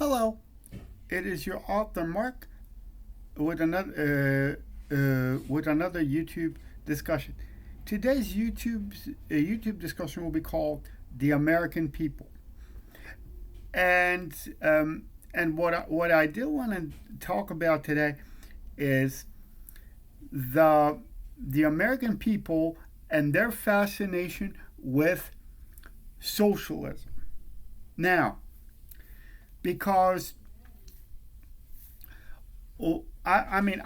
Hello, it is your author Mark with another YouTube discussion. Today's YouTube discussion will be called "The American People," and what I do want to talk about today is the the American people and their fascination with socialism. Now, because I've been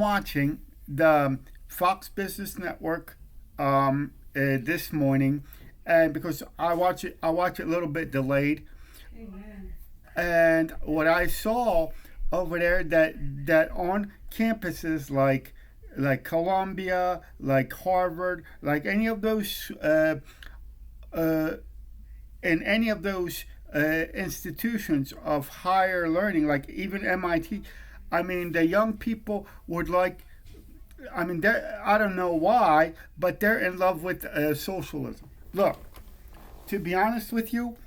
watching the Fox Business Network this morning, and because I watch it a little bit delayed. Amen. And what I saw over there that on campuses like Columbia, like Harvard, like any of those uh, in any of those institutions of higher learning, like even MIT, the young people would like. I don't know why, but they're in love with socialism. Look, to be honest with you,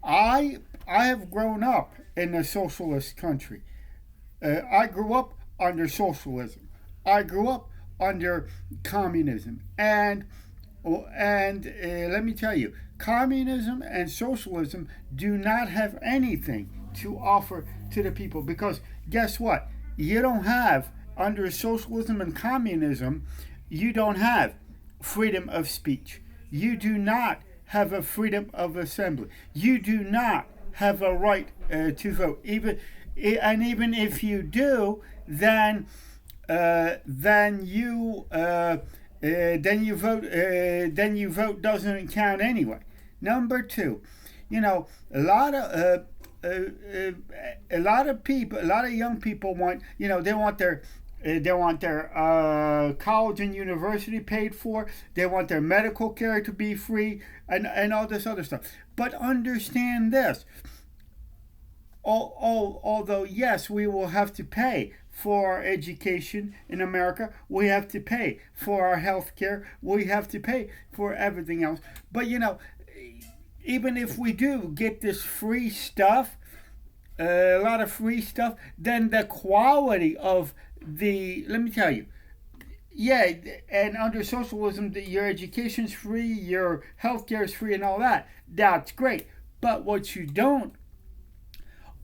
I have grown up in a socialist country. I grew up under socialism. I grew up under communism, and let me tell you, communism and socialism do not have anything to offer to the people because guess what? You don't have, under socialism and communism, you don't have freedom of speech. You do not have a freedom of assembly. You do not have a right to vote. Even if you do, then you vote doesn't count anyway. Number two, a lot of people, a lot of young people want, they want their college and university paid for. They want their medical care to be free, and all this other stuff. But understand this: although yes, we will have to pay for our education in America, we have to pay for our health care, we have to pay for everything else. But even if we do get this free stuff, a lot of free stuff, then the quality of let me tell you, yeah, and under socialism, your education's free, your healthcare is free, and all that. That's great. But what you don't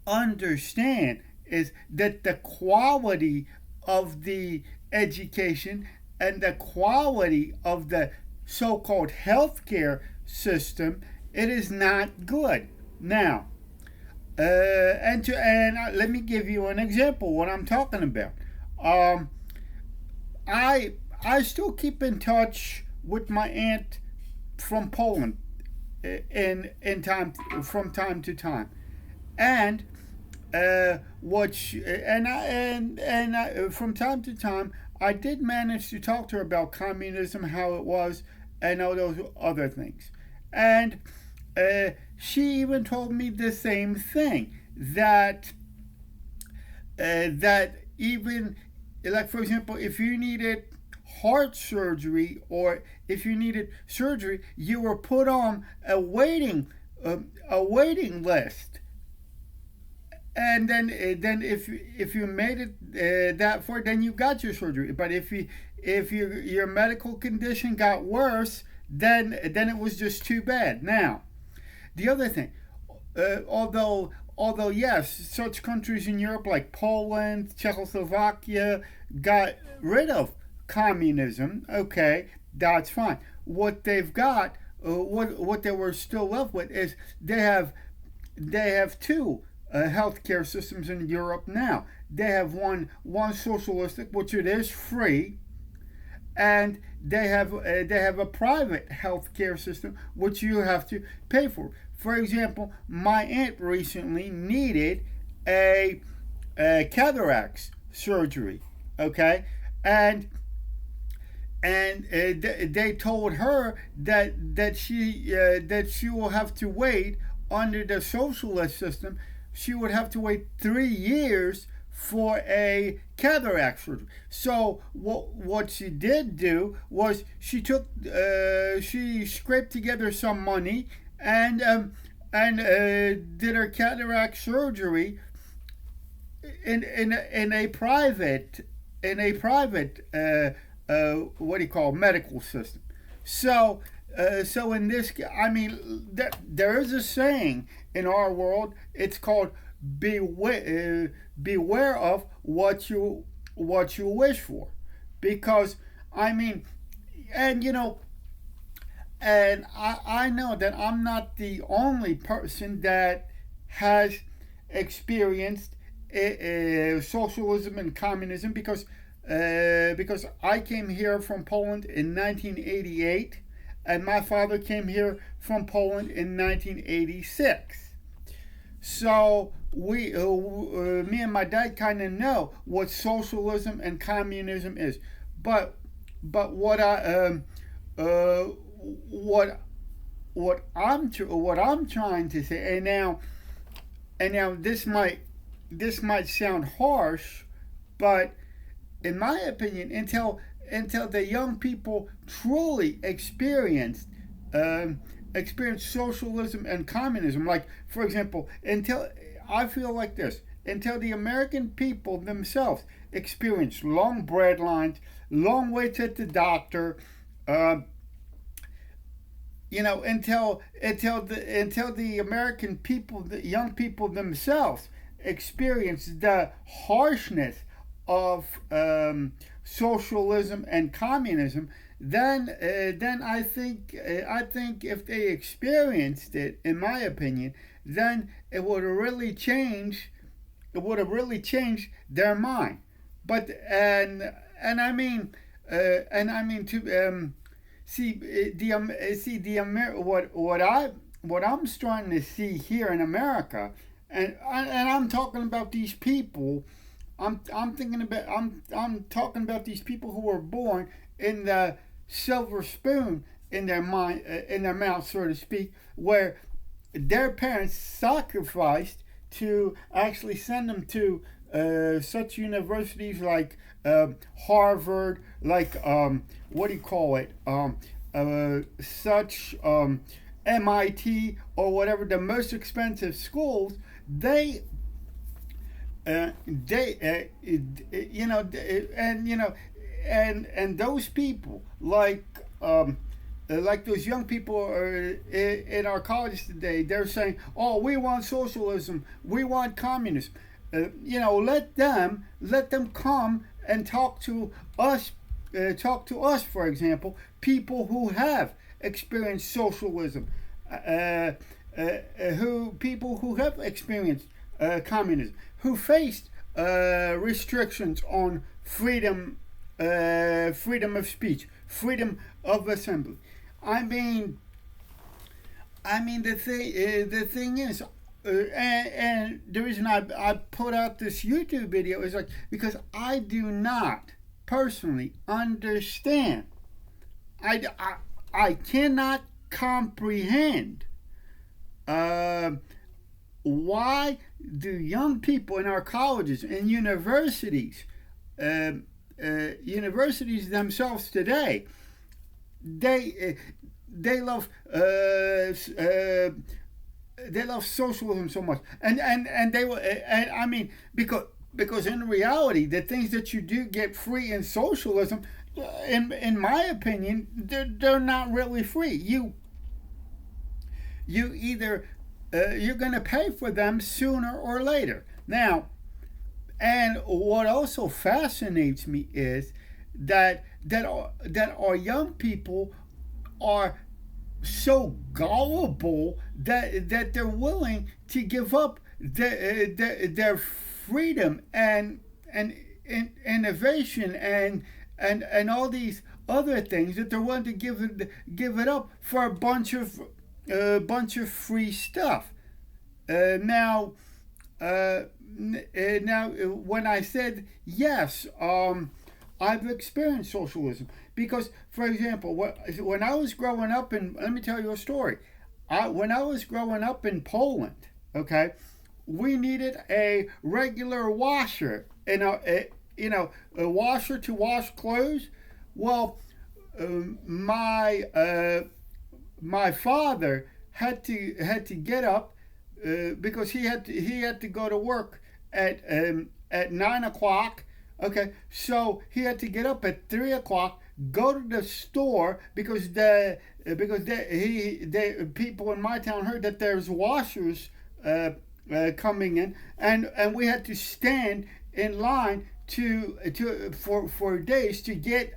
understand is that the quality of the education and the quality of the so-called healthcare system, it is not good. Now, let me give you an example what I'm talking about. I still keep in touch with my aunt from Poland in time from time to time, and from time to time I did manage to talk to her about communism, how it was, and all those other things, and she even told me the same thing that even, like, for example, if you needed heart surgery or if you needed surgery, you were put on a waiting list, and then if you made it that far, then you got your surgery. But if your medical condition got worse, then it was just too bad. Now, the other thing, although yes, such countries in Europe like Poland, Czechoslovakia got rid of communism. Okay, that's fine. What they've got, what they were still left with is they have two healthcare systems in Europe now. They have one socialistic, which it is free, and they have a private healthcare system which you have to pay for. For example, my aunt recently needed a cataracts surgery. Okay, and they told her that she will have to wait under the socialist system. She would have to wait 3 years for a cataract surgery. So what she did do was she scraped together some money, and and did her cataract surgery in a private what do you call medical system. So so in this, I mean, there is a saying in our world. It's called beware of what you wish for, because I mean, and you know, and I know that I'm not the only person that has experienced socialism and communism, because I came here from Poland in 1988, and my father came here from Poland in 1986. So me and my dad kind of know what socialism and communism is, but what uh, what what I'm trying to say, and now this might sound harsh, but in my opinion, until the young people truly experience socialism and communism, like for example, until I feel like this, until the American people themselves experience long bread lines, long waits at the doctor, uh, until the American people, the young people themselves, experience the harshness of socialism and communism, then I think if they experienced it, in my opinion, then it would have really changed their mind. But and I mean to see see what I'm starting to see here in America, and I'm talking about these people. I'm talking about these people who were born in the silver spoon in their mind, in their mouth, so to speak, where their parents sacrificed to actually send them to such universities like Harvard, like what do you call it? Such MIT or whatever, the most expensive schools. They you know, and you know, and those people like those young people are in our colleges today, they're saying, "Oh, we want socialism, we want communism." Let them come and talk to us. Talk to us, for example, people who have experienced socialism, who people who have experienced communism, who faced restrictions on freedom of speech, freedom of assembly. I mean, the thing is, and the reason I put out this YouTube video is like because I do not personally understand. I cannot comprehend why do young people in our colleges and universities, universities themselves today, they love socialism so much, and they will, and I mean, because in reality, the things that you do get free in socialism, in my opinion, they're not really free. You either you're going to pay for them sooner or later. Now, and what also fascinates me is that our young people are so gullible that they're willing to give up their freedom and innovation and all these other things, that they're willing to give it up for a bunch of free stuff. Now, when I said yes, I've experienced socialism because, for example, when I was growing up in, let me tell you a story. When I was growing up in Poland, okay, we needed a regular washer and a washer to wash clothes. Well, my father had to get up because he had to go to work at 9 o'clock. Okay, so he had to get up at 3 o'clock, go to the store because people in my town heard that there's washers coming in, and we had to stand in line for days to get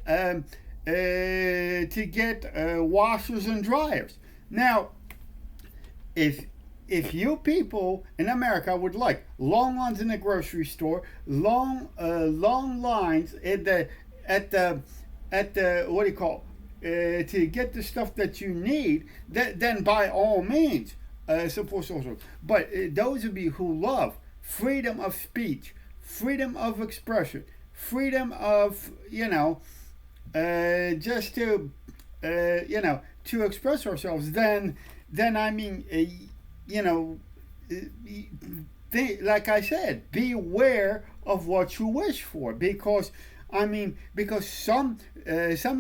washers and dryers. Now, if you people in America would like long lines in the grocery store, long lines at the what do you call to get the stuff that you need, then by all means support social. But those of you who love freedom of speech, freedom of expression, freedom of just to to express ourselves, then I mean like I said, beware of what you wish for, because some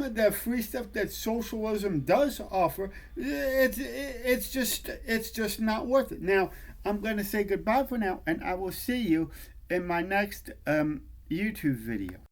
of the free stuff that socialism does offer, it's just not worth it. Now, I'm going to say goodbye for now, and I will see you in my next YouTube video.